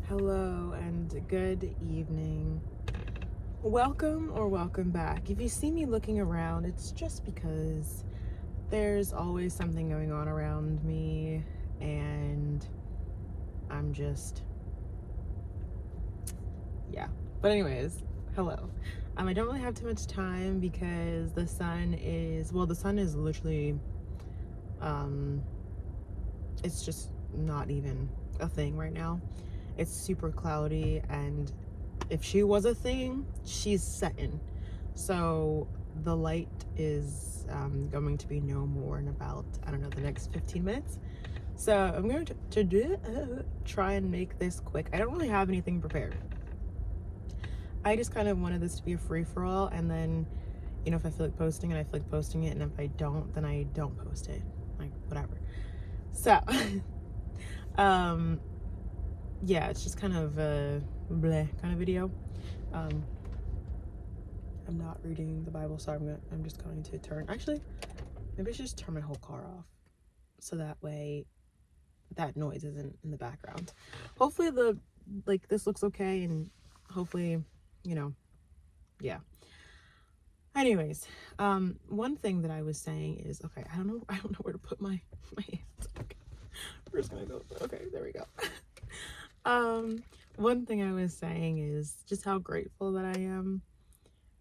Hello and good evening. Welcome or welcome back. If you see me looking around, it's just because there's always something going on around me and I'm just, yeah. But anyways, hello. I don't really have too much time because the sun is literally, um, it's just not even a thing right now. It's super cloudy, and if she was a thing, she's setting. So the light is going to be no more in about, I don't know, the next 15 minutes. So I'm going to try and make this quick. I don't really have anything prepared. I just kind of wanted this to be a free-for-all, and then, if I feel like posting it, I feel like posting it, and if I don't, then I don't post it. Like, whatever. So, yeah, it's just kind of a bleh kind of video. Um, I'm not reading the Bible, so I'm just going to turn. Actually, maybe I should just turn my whole car off, so that way that noise isn't in the background. Hopefully this looks okay, and hopefully, yeah. Anyways, one thing that I was saying is, okay, I don't know where to put my hands. Okay, we're just gonna go. Okay, there we go. One thing I was saying is just how grateful that I am.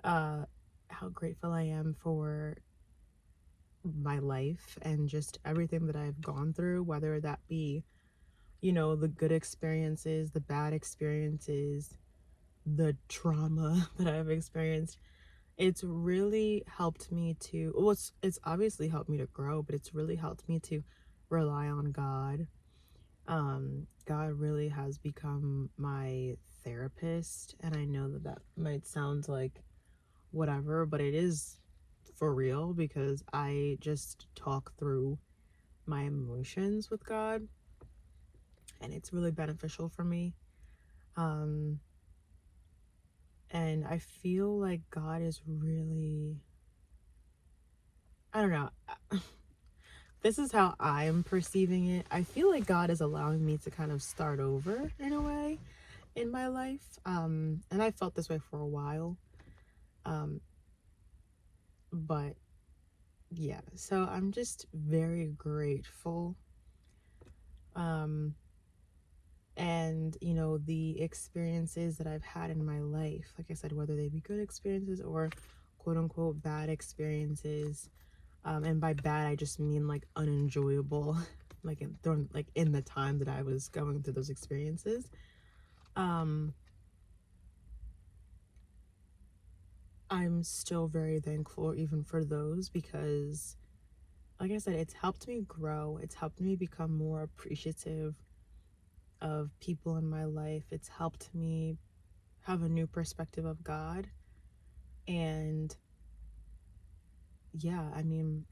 How grateful I am for my life and just everything that I've gone through, whether that be, the good experiences, the bad experiences, the trauma that I've experienced. It's really helped me to, well, it's obviously helped me to grow, but it's really helped me to rely on God. God really has become my therapist, and I know that that might sound like whatever, but it is for real because I just talk through my emotions with God, and it's really beneficial for me. Um, and I feel like God is really, I don't know. This is how I'm perceiving it. I feel like God is allowing me to kind of start over in a way in my life. And I felt this way for a while. Um, but yeah, so I'm just very grateful. Um, and the experiences that I've had in my life, like I said, whether they be good experiences or quote unquote bad experiences, and by bad I just mean like unenjoyable, like in the time that I was going through those experiences. um I'm still very thankful even for those because, like I said, it's helped me grow, it's helped me become more appreciative of people in my life, it's helped me have a new perspective of God. And yeah, I mean,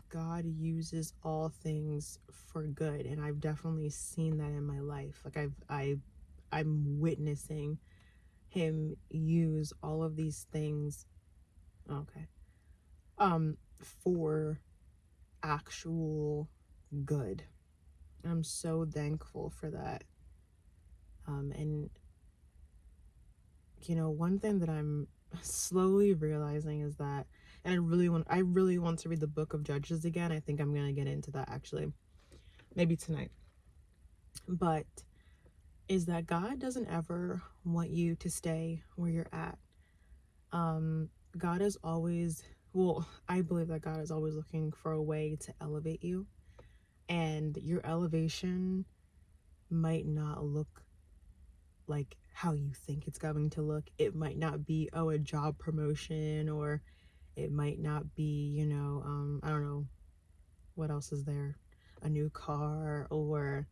God uses all things for good, and I've definitely seen that in my life. Like I'm witnessing him use all of these things, okay, for actual good. I'm so thankful for that. And one thing that I'm slowly realizing is that, and I really want to read the book of Judges again. I think I'm going to get into that actually, maybe tonight. But is that God doesn't ever want you to stay where you're at. God is always, well, I believe that God is always looking for a way to elevate you. And your elevation might not look like how you think it's going to look. It might not be, oh, a job promotion, or it might not be, I don't know, what else is there? A new car, or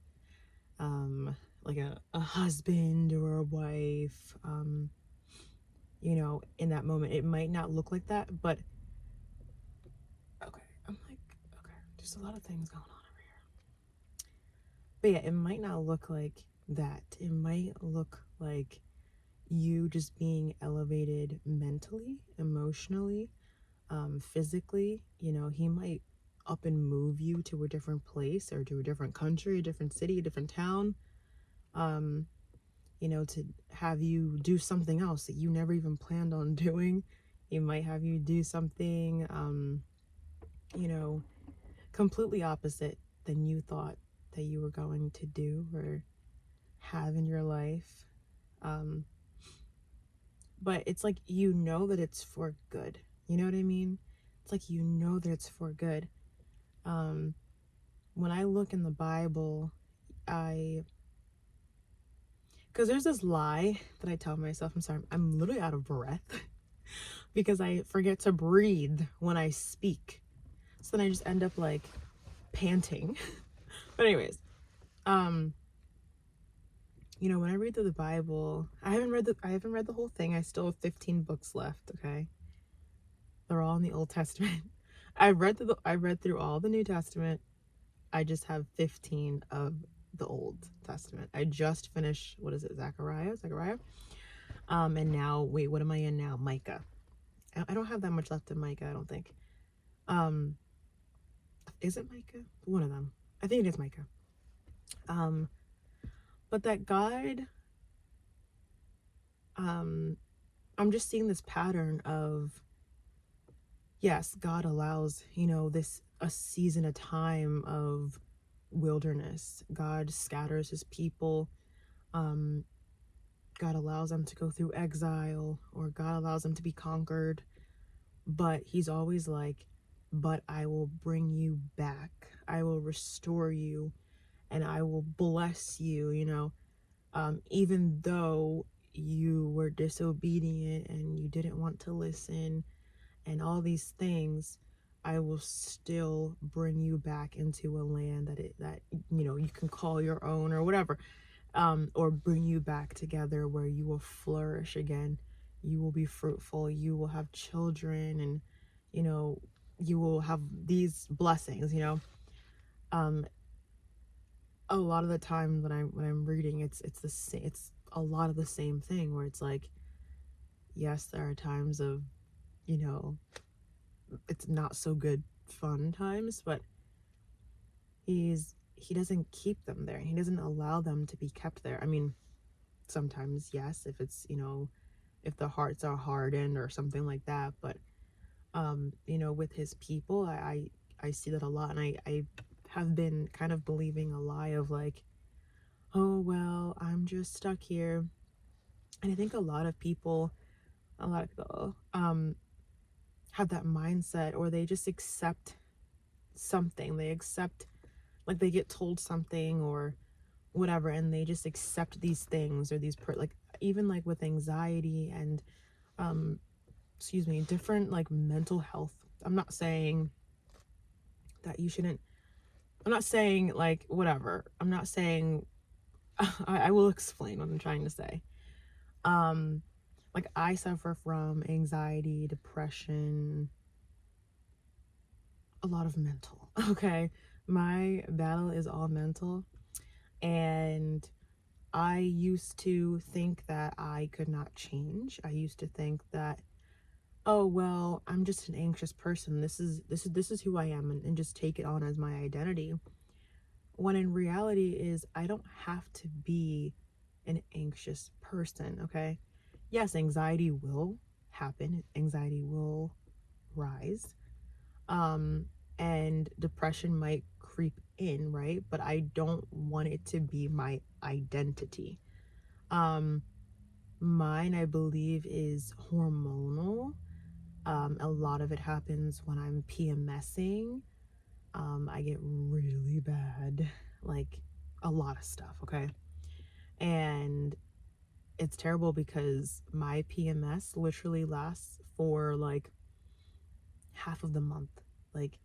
like a husband or a wife. In that moment, it might not look like that, but okay, I'm like, okay, there's a lot of things going on over here. But yeah, it might not look like that. It might look like you just being elevated mentally, emotionally, physically. He might up and move you to a different place or to a different country, a different city, a different town. Um, to have you do something else that you never even planned on doing. He might have you do something, you know, completely opposite than you thought that you were going to do or have in your life. Um, but it's like, that it's for good. You know what I mean? It's like, that it's for good. Um, when I look in the Bible, because there's this lie that I tell myself. I'm sorry, I'm literally out of breath because I forget to breathe when I speak. So then I just end up like panting. But anyways, um, when I read through the Bible, I haven't read the whole thing. I still have 15 books left, okay? They're all in the Old Testament. I read through all the New Testament. I just have 15 of the Old Testament. I just finished, what is it, Zechariah? And now, wait, what am I in now? Micah. I don't have that much left in Micah, I don't think. Um, is it Micah? One of them. I think it is Micah. But that God, I'm just seeing this pattern of, yes, God allows, this a season, a time of wilderness. God scatters his people. God allows them to go through exile, or God allows them to be conquered. But he's always like, but I will bring you back. I will restore you and I will bless you, even though you were disobedient and you didn't want to listen and all these things. I will still bring you back into a land that you can call your own or whatever, or bring you back together where you will flourish again. You will be fruitful. You will have children, and you will have these blessings. A lot of the time when I'm reading, it's the same. It's a lot of the same thing where it's like, yes, there are times of, it's not so good fun times, but he doesn't keep them there. He doesn't allow them to be kept there. I mean, sometimes yes, if it's, if the hearts are hardened or something like that, but with his people, I see that a lot. And I have been kind of believing a lie of like, oh well, I'm just stuck here. And I think a lot of people have that mindset, or they just accept something. They accept, like, they get told something or whatever, and they just accept these things, or like, even like with anxiety and different like mental health. I'm not saying that you shouldn't, I'm not saying like whatever. I'm not saying I will explain what I'm trying to say. Like, I suffer from anxiety, depression, a lot of mental. Okay. My battle is all mental. And I used to think that I could not change. I used to think that, oh well, I'm just an anxious person. This is who I am, and just take it on as my identity. When in reality is, I don't have to be an anxious person, okay? Yes, anxiety will happen. Anxiety will rise. And depression might creep in, right? But I don't want it to be my identity. Mine, I believe, is hormonal. A lot of it happens when I'm PMSing. I get really bad, like a lot of stuff, okay? And it's terrible because my PMS literally lasts for like half of the month. Like,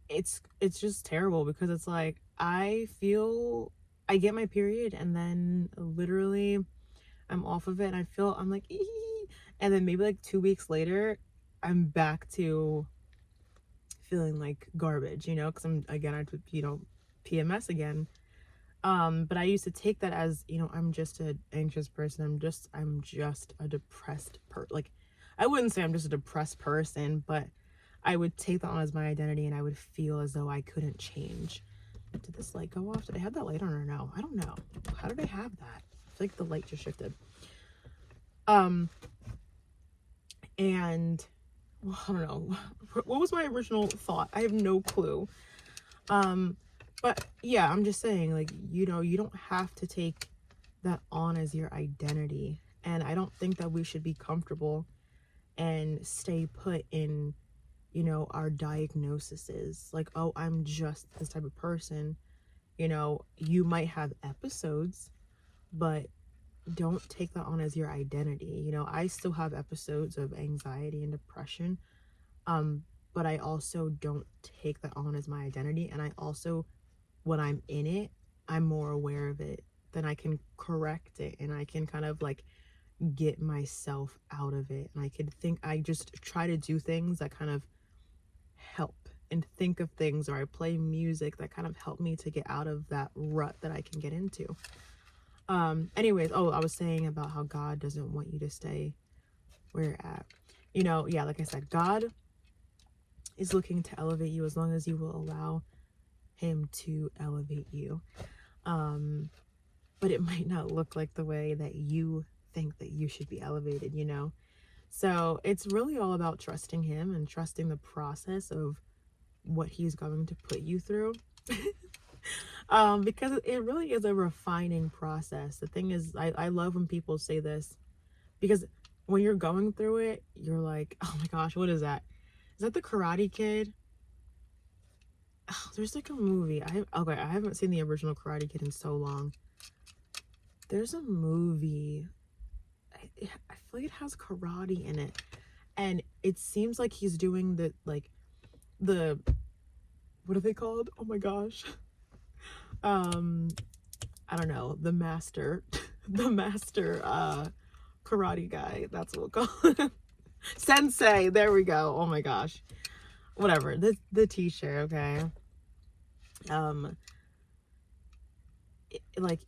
it's just terrible because it's like, I get my period and then literally I'm off of it, and I'm like, ee! And then maybe like 2 weeks later, I'm back to feeling like garbage, because I PMS again. But I used to take that as, I'm just an anxious person. I'm just a depressed like, I wouldn't say I'm just a depressed person, but I would take that on as my identity, and I would feel as though I couldn't change. Did this light go off? Did I have that light on or no? I don't know. How did I have that? feel like the light just shifted. And well, I don't know. What was my original thought? I have no clue. But yeah, I'm just saying, like, you know, you don't have to take that on as your identity. And I don't think that we should be comfortable and stay put in, you know, our diagnoses. Like, oh, I'm just this type of person. You know, you might have episodes, but don't take that on as your identity. You know, I still have episodes of anxiety and depression, but I also don't take that on as my identity. And I also, when I'm in it, I'm more aware of it. Then I can correct it and I can kind of like get myself out of it. And I just try to do things that kind of help and think of things, or I play music that kind of help me to get out of that rut that I can get into. Anyways, I was saying about how God doesn't want you to stay where you're at. You know, yeah, like I said, God is looking to elevate you as long as you will allow him to elevate you. But it might not look like the way that you think that you should be elevated, you know? So it's really all about trusting him and trusting the process of what he's going to put you through. Because it really is a refining process. The thing is, I love when people say this, because when you're going through it, you're like, oh my gosh, what is that? Is that the Karate Kid? Oh, there's like a movie. I haven't seen the original Karate Kid in so long. There's a movie. I feel like it has karate in it, and it seems like he's doing the what are they called? Oh my gosh. I don't know, the master the master karate guy, that's what we'll call him. Sensei, there we go. Oh my gosh, whatever, the teacher. Okay, like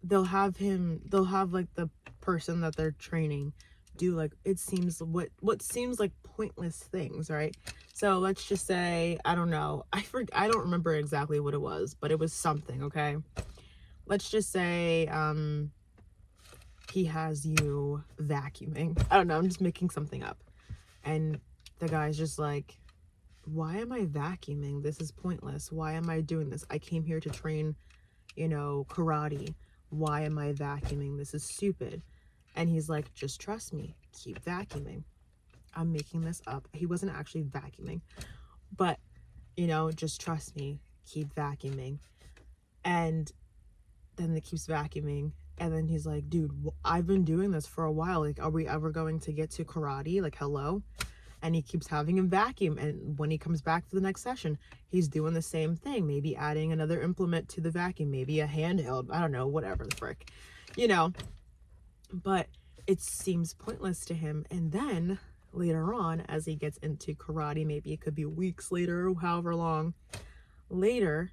they'll have like the person that they're training do like, it seems what seems like pointless things, right? So let's just say, I don't know, I don't remember exactly what it was, but it was something. Okay, let's just say he has you vacuuming. I don't know, I'm just making something up. And the guy's just like, why am I vacuuming? This is pointless. Why am I doing this? I came here to train, you know, karate. Why am I vacuuming? This is stupid. And he's like, just trust me. Keep vacuuming. I'm making this up. He wasn't actually vacuuming. But, you know, just trust me. Keep vacuuming. And then it keeps vacuuming. And then he's like, dude, I've been doing this for a while. Like, are we ever going to get to karate? Like, hello? And he keeps having him vacuum. And when he comes back for the next session, he's doing the same thing. Maybe adding another implement to the vacuum. Maybe a handheld. I don't know, whatever the frick. You know? But it seems pointless to him. And then later on, as he gets into karate, maybe it could be weeks later or however long later,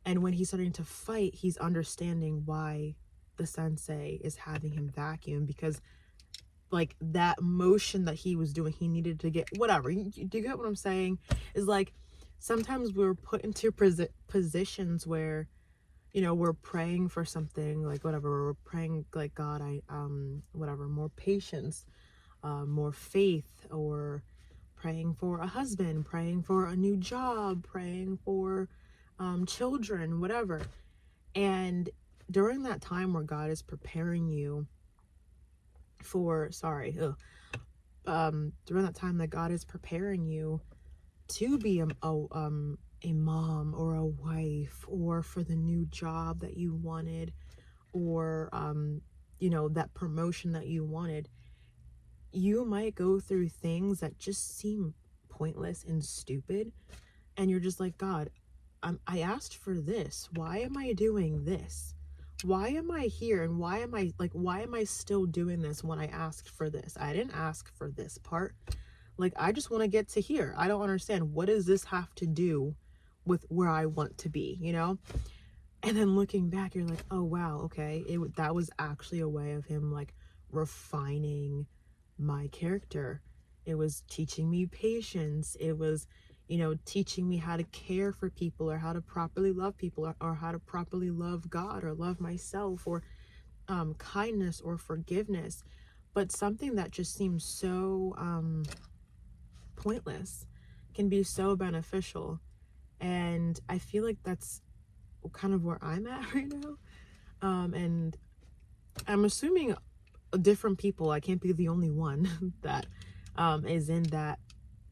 and when he's starting to fight, he's understanding why the sensei is having him vacuum, because like that motion that he was doing, he needed to get whatever. Do you get what I'm saying? Is like, sometimes we're put into positions where, you know, we're praying for something, like whatever, we're praying like, God, whatever, more patience, more faith, or praying for a husband, praying for a new job, praying for children, whatever. And during that time where God is preparing you for, during that time that God is preparing you to be a mom or a wife, or for the new job that you wanted, or you know, that promotion that you wanted, you might go through things that just seem pointless and stupid, and you're just like, God, I asked for this. Why am I doing this? Why am I here? And why am I still doing this when I asked for this? I didn't ask for this part. Like, I just want to get to here. I don't understand. What does this have to do with where I want to be, you know? And then looking back, you're like, oh wow, okay, that was actually a way of him like refining my character. It was teaching me patience. It was, you know, teaching me how to care for people, or how to properly love people, or how to properly love God, or love myself, or kindness or forgiveness, but something that just seems so pointless can be so beneficial. And I feel like that's kind of where I'm at right now. And I'm assuming different people, I can't be the only one that is in that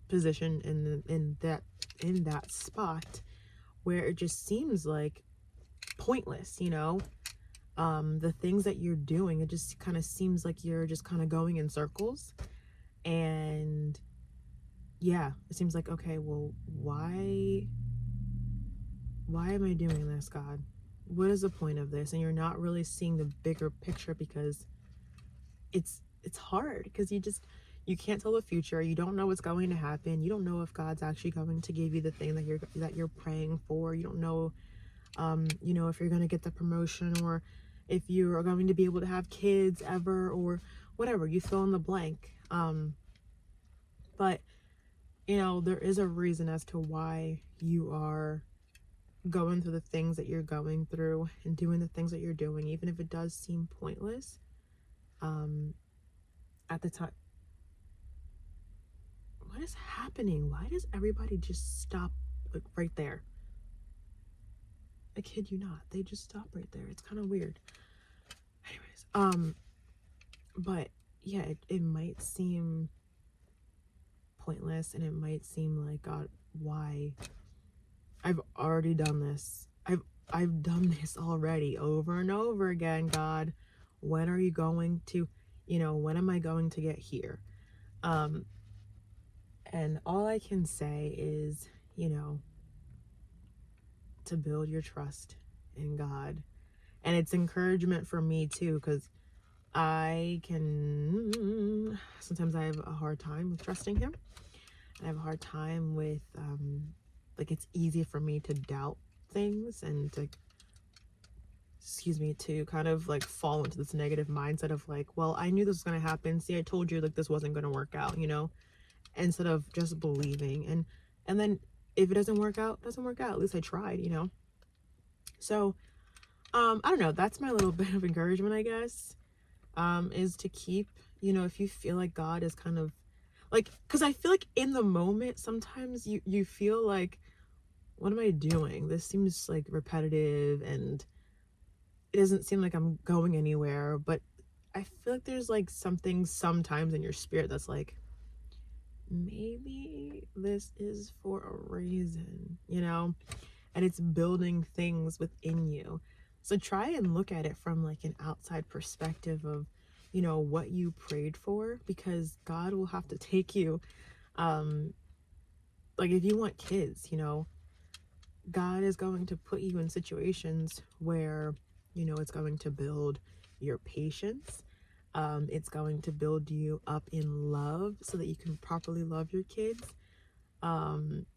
position, in that spot where it just seems like pointless, the things that you're doing, it just kind of seems like you're just kind of going in circles. And yeah, it seems like, okay, well, why am I doing this, God? What is the point of this? And you're not really seeing the bigger picture, because it's hard, because you can't tell the future. You don't know what's going to happen. You don't know if God's actually going to give you the thing that you're praying for. You don't know if you're going to get the promotion, or if you are going to be able to have kids ever, or whatever, you fill in the blank. But there is a reason as to why you are going through the things that you're going through and doing the things that you're doing, even if it does seem pointless at the time. What is happening? Why does everybody just stop right there? I kid you not, they just stop right there. It's kind of weird. Anyways, but yeah, it might seem pointless, and it might seem like, God, why? I've already done this. I've done this already over and over again, God. When are you going to, when am I going to get here? And all I can say is, to build your trust in God. And it's encouragement for me too, because sometimes I have a hard time with trusting him. I have a hard time with, it's easy for me to doubt things, and to kind of fall into this negative mindset of well, I knew this was going to happen. See, I told you this wasn't going to work out, instead of just believing. And then if it doesn't work out, at least I tried, So, I don't know. That's my little bit of encouragement, I guess, is to keep, if you feel like God is kind of because I feel like in the moment, sometimes you feel like, what am I doing? This seems repetitive, and it doesn't seem like I'm going anywhere. But I feel like there's something sometimes in your spirit that's maybe this is for a reason, and it's building things within you. So try and look at it from an outside perspective of, what you prayed for, because God will have to take you. If you want kids, God is going to put you in situations where, it's going to build your patience. It's going to build you up in love so that you can properly love your kids. And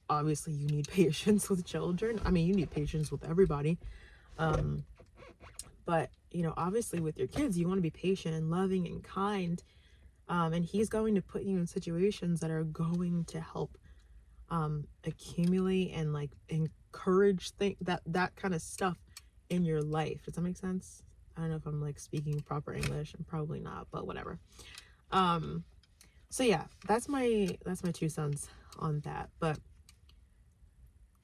obviously you need patience with children. I mean, you need patience with everybody. But, obviously with your kids, you want to be patient and loving and kind. And he's going to put you in situations that are going to help accumulate and encourage that kind of stuff in your life. Does that make sense? I don't know if I'm speaking proper English. I'm probably not, but whatever. So yeah, that's my 2 cents on that. But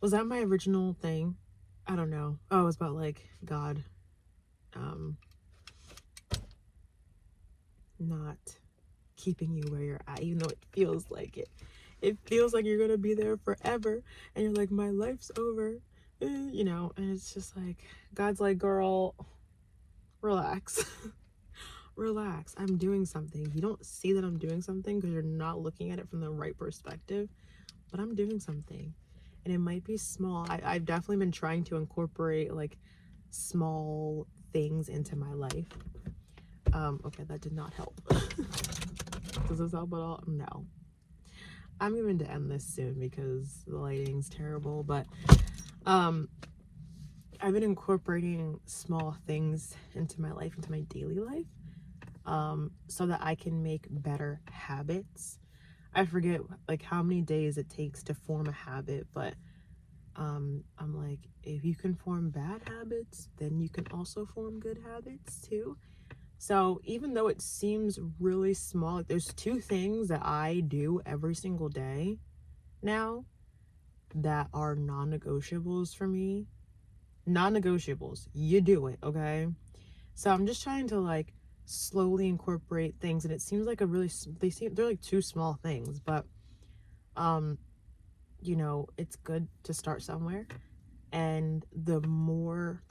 was that my original thing? I don't know. Oh, it was about God not keeping you where you're at, even though it feels like it. It feels like you're gonna be there forever, and you're like, my life's over, and it's just God's girl, relax. Relax. I'm doing something. You don't see that I'm doing something because you're not looking at it from the right perspective, but I'm doing something, and it might be small. I've definitely been trying to incorporate small things into my life. Okay, that did not help. Does this help at all? No. I'm going to end this soon because the lighting's terrible, but I've been incorporating small things into my life, into my daily life, so that I can make better habits. I forget how many days it takes to form a habit, but I'm like, if you can form bad habits, then you can also form good habits too. So even though it seems really small, like there's two things that I do every single day now that are non-negotiables for me. Non-negotiables. You do it, okay? So I'm just trying to like slowly incorporate things, and it seems like a really they're like two small things, but um it's good to start somewhere. And the more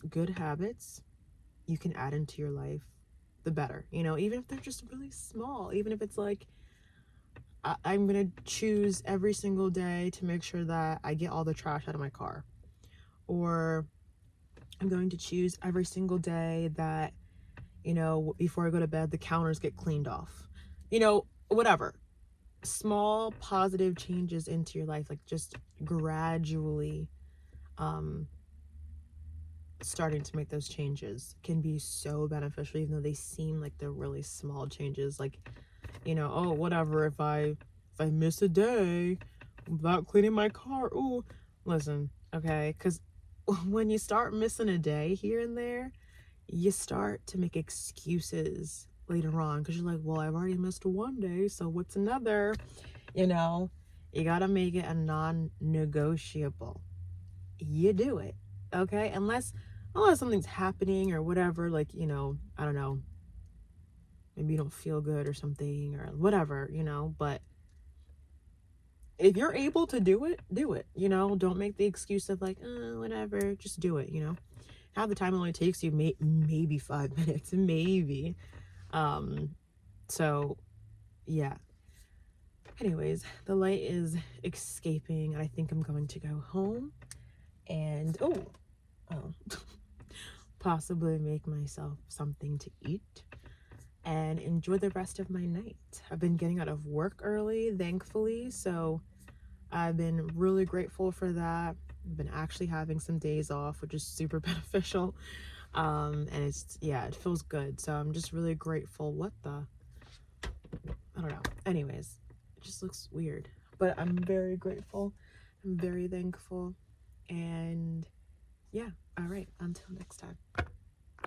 good habits you can add into your life, the better. Even if they're just really small, even if it's like I'm gonna choose every single day to make sure that I get all the trash out of my car, or I'm going to choose every single day that before I go to bed the counters get cleaned off, whatever. Small positive changes into your life, like just gradually um starting to make those changes can be so beneficial, even though they seem like they're really small changes. Like, oh, whatever, if I miss a day without cleaning my car, ooh, listen, okay, because when you start missing a day here and there, you start to make excuses later on, because you're like, well, I've already missed one day, so what's another? you know you gotta make it a non-negotiable. You do it, okay? Unless something's happening or whatever, like, I don't know, maybe you don't feel good or something or whatever, but if you're able to do it, do it. Don't make the excuse of like, whatever, just do it. Half the time it only takes you maybe 5 minutes, maybe. So yeah. Anyways, the light is escaping, and I think I'm going to go home and oh possibly make myself something to eat and enjoy the rest of my night. I've been getting out of work early, thankfully, so I've been really grateful for that. I've been actually having some days off, which is super beneficial. And it feels good. So I'm just really grateful. I don't know. Anyways, it just looks weird, but I'm very grateful. I'm very thankful. And yeah, all right, until next time.